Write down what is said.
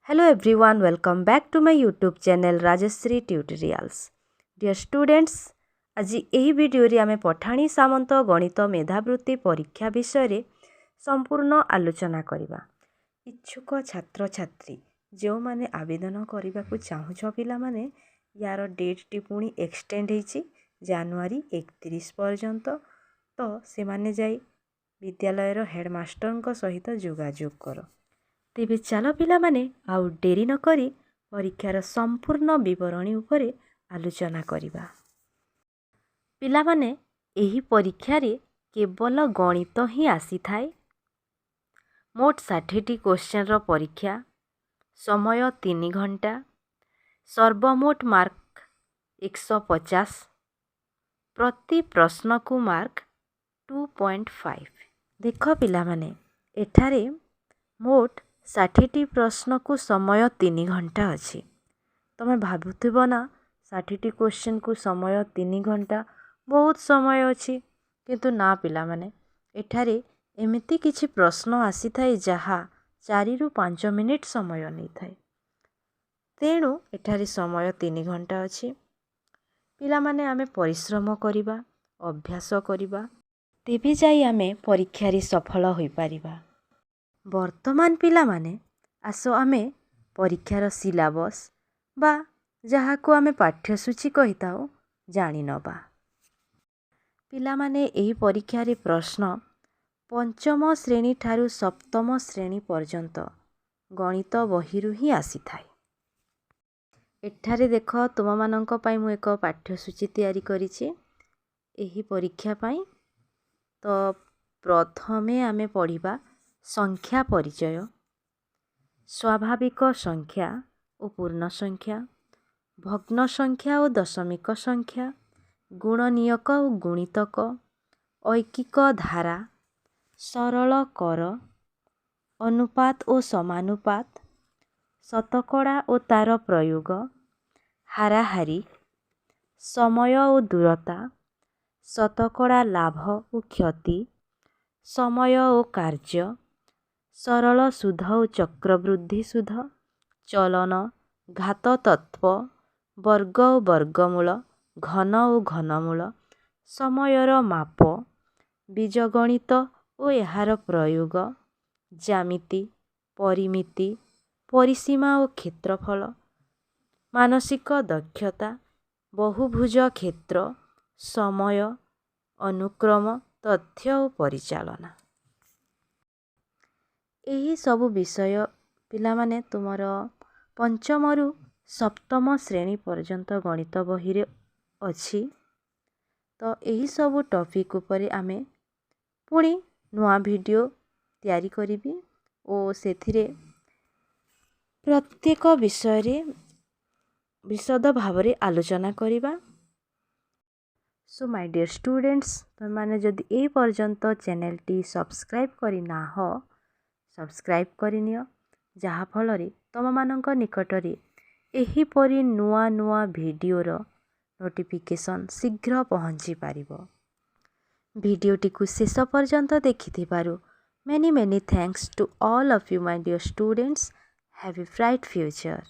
Hello everyone, welcome back to my YouTube channel Rajashree Tutorials. Dear students, आज यही video रे आमे पठाणी सामंत गणित मेधावृत्ति परीक्षा विषय रे संपूर्ण आलोचना करिबा। इच्छुक छात्र छात्री जो माने आवेदन करिबा को चाहूछ पिला माने यार डेट टी पुणी एक्सटेंड हेछि जनवरी 31 पर्यंत। तो से माने जाई विद्यालय रो हेडमास्टर को सहित जोगाजोग करो। तेबे चलो पिला माने आउ डेरी न करी परीक्षार संपूर्ण विवरणी उपरे आलोचना करिबा। पिला माने एही परीक्षा रे केवल गणित ही आसी थाए। मोट 60टी क्वेश्चन रो परीक्षा, समय 3 घंटा, सर्वमोट मार्क 150, प्रति प्रश्न को मार्क 2.5। देखो पिला माने एठारे मोट 60टी प्रश्न को समय 3 घंटा अच्छी। तुम्हें भावुथिब ना 60टी क्वेश्चन को समय 3 घंटा बहुत समय अच्छी, किंतु ना पिला माने एठारे एमिति किछि प्रश्न आसी थाए जहा 4 रु 5 मिनिट समय नहीं थाए। तेणु एठारे समय 3 घंटा अच्छी। पिला माने आमे परिश्रम करिबा, अभ्यास करिबा, तेबे जाई आमे परीक्षा रे सफल होई पारिबा। वर्तमान पिला माने आसो आमे परीक्षार सिलेबस बा जहा को आमे पाठ्यसूची कहिताओ जानि नबा। पिला माने एही परीक्षा रे प्रश्न पंचम श्रेणी ठारू सप्तम श्रेणी पर्यंत गणित बहिरु ही आसी थाए। एठारे देख तुम मानंक पई मु एक पाठ्यसूची तयारी करिछि एही परीक्षा पई। तो प्रथमे आमे पढ़िबा संख्या परिचय, स्वाभाविक संख्या और पूर्ण संख्या, भग्न संख्या और दशमिक संख्या, गुणनीयक और गुणितक, ऐकिक धारा, सरल कर, अनुपात और समानुपात, शतकड़ा और तार प्रयोग, हाराहारी, समय और दूरता, शतकड़ा लाभ और क्षति, समय और कार्य, सरल सुध और चक्रवृद्धि सुध, चलन, घात तत्व, वर्ग और वर्गमूल, घन और घनमूल, समयर माप, बीजगणित और एहार प्रयोग, ज्यामिति, परिमिति, परिसीमा और क्षेत्रफल, मानसिक दक्षता, बहुभुज क्षेत्र, समय, अनुक्रम, तथ्य और परिचालना। एही सबु विषय पिला माने तुमर पंचम रु सप्तम श्रेणी पर्यंत गणित बही रे अछि। तो एही सबु टॉपिक उपरे आमे पुणी नुआ वीडियो तयारी करिबी ओ सेथिरे प्रत्येक विषय रे विशद भावरे आलोचना करिबा। सो माय डियर स्टूडेंट्स, तुम माने जदि ए पर्यंत चैनल टी सब्सक्राइब करि ना हो सब्सक्राइब करिनियो, जहा फलरे तुम मानक निकटरे एही परि नुआ नुआ वीडियोर नोटिफिकेशन शीघ्र पहुँची पारिबो। वीडियोटी को शेष पर्यंत देखिथिबारु many thanks to all of you my dear students. Have a bright future.